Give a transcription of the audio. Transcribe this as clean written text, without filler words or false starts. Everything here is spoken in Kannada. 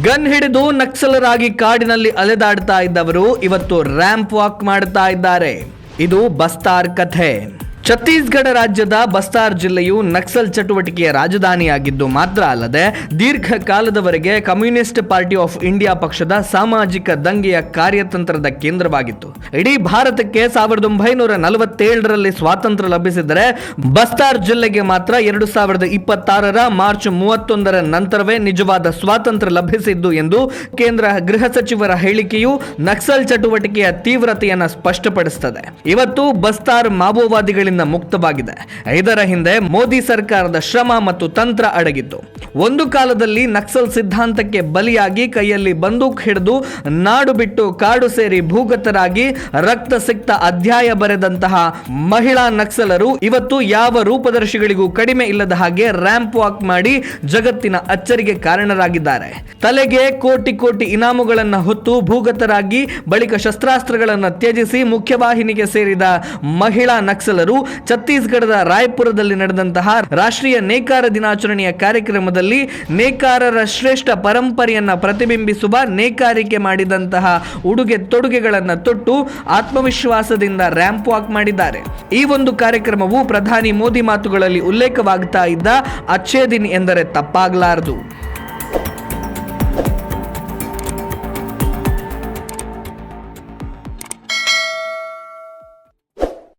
ಗನ್ ಹಿಡಿದು ನಕ್ಸಲರಾಗಿ ಕಾಡಿನಲ್ಲಿ ಅಲೆದಾಡ್ತಾ ಇದ್ದವರು ಇವತ್ತು ರ್ಯಾಂಪ್ ವಾಕ್ ಮಾಡ್ತಾ ಇದ್ದಾರೆ. ಇದು ಬಸ್ತಾರ್ ಕಥೆ. ಛತ್ತೀಸ್ಗಢ ರಾಜ್ಯದ ಬಸ್ತಾರ್ ಜಿಲ್ಲೆಯು ನಕ್ಸಲ್ ಚಟುವಟಿಕೆಯ ರಾಜಧಾನಿಯಾಗಿದ್ದು ಮಾತ್ರ ಅಲ್ಲದೆ ದೀರ್ಘಕಾಲದವರೆಗೆ ಕಮ್ಯುನಿಸ್ಟ್ ಪಾರ್ಟಿ ಆಫ್ ಇಂಡಿಯಾ ಪಕ್ಷದ ಸಾಮಾಜಿಕ ದಂಗೆಯ ಕಾರ್ಯತಂತ್ರದ ಕೇಂದ್ರವಾಗಿತ್ತು. ಇಡೀ ಭಾರತಕ್ಕೆ 1947ರಲ್ಲಿ ಸ್ವಾತಂತ್ರ್ಯ ಲಭಿಸಿದರೆ ಬಸ್ತಾರ್ ಜಿಲ್ಲೆಗೆ ಮಾತ್ರ 2026ರ ಮಾರ್ಚ್ 31ರ ನಂತರವೇ ನಿಜವಾದ ಸ್ವಾತಂತ್ರ್ಯ ಲಭಿಸಿದ್ದು ಎಂದು ಕೇಂದ್ರ ಗೃಹ ಸಚಿವರ ಹೇಳಿಕೆಯು ನಕ್ಸಲ್ ಚಟುವಟಿಕೆಯ ತೀವ್ರತೆಯನ್ನು ಸ್ಪಷ್ಟಪಡಿಸುತ್ತದೆ. ಇವತ್ತು ಬಸ್ತಾರ್ ಮಾವೋವಾದಿಗಳಿಂದ ಮುಕ್ತವಾಗಿದೆ. ಇದರ ಹಿಂದೆ ಮೋದಿ ಸರ್ಕಾರದ ಶ್ರಮ ಮತ್ತು ತಂತ್ರ ಅಡಗಿತ್ತು. ಒಂದು ಕಾಲದಲ್ಲಿ ನಕ್ಸಲ್ ಸಿದ್ಧಾಂತಕ್ಕೆ ಬಲಿಯಾಗಿ ಕೈಯಲ್ಲಿ ಬಂದೂಕ್ ಹಿಡಿದು ನಾಡು ಬಿಟ್ಟು ಕಾಡು ಸೇರಿ ಭೂಗತರಾಗಿ ರಕ್ತ ಸಿಕ್ತ ಅಧ್ಯಾಯ ಬರೆದಂತಹ ಮಹಿಳಾ ನಕ್ಸಲರು ಇವತ್ತು ಯಾವ ರೂಪದರ್ಶಿಗಳಿಗೂ ಕಡಿಮೆ ಇಲ್ಲದ ಹಾಗೆ ರ್ಯಾಂಪ್ ವಾಕ್ ಮಾಡಿ ಜಗತ್ತಿನ ಅಚ್ಚರಿಗೆ ಕಾರಣರಾಗಿದ್ದಾರೆ. ತಲೆಗೆ ಕೋಟಿ ಕೋಟಿ ಇನಾಮುಗಳನ್ನು ಹೊತ್ತು ಭೂಗತರಾಗಿ ಬಳಿಕ ಶಸ್ತ್ರಾಸ್ತ್ರಗಳನ್ನು ತ್ಯಜಿಸಿ ಮುಖ್ಯವಾಹಿನಿಗೆ ಸೇರಿದ ಮಹಿಳಾ ನಕ್ಸಲರು ಛತ್ತೀಸ್ಗಢದ ರಾಯ್ಪುರದಲ್ಲಿ ನಡೆದಂತಹ ರಾಷ್ಟ್ರೀಯ ನೇಕಾರ ದಿನಾಚರಣೆಯ ಕಾರ್ಯಕ್ರಮದಲ್ಲಿ ನೇಕಾರರ ಶ್ರೇಷ್ಠ ಪರಂಪರೆಯನ್ನ ಪ್ರತಿಬಿಂಬಿಸುವ ನೇಕಾರಿಕೆ ಮಾಡಿದಂತಹ ಉಡುಗೆ ತೊಡುಗೆಗಳನ್ನು ತೊಟ್ಟು ಆತ್ಮವಿಶ್ವಾಸದಿಂದ ರ್ಯಾಂಪ್ ವಾಕ್ ಮಾಡಿದ್ದಾರೆ. ಈ ಒಂದು ಕಾರ್ಯಕ್ರಮವು ಪ್ರಧಾನಿ ಮೋದಿ ಮಾತುಗಳಲ್ಲಿ ಉಲ್ಲೇಖವಾಗ್ತಾ ಇದ್ದ ಅಚ್ಚೇ ದಿನ್ ಎಂದರೆ ತಪ್ಪಾಗಲಾರದು.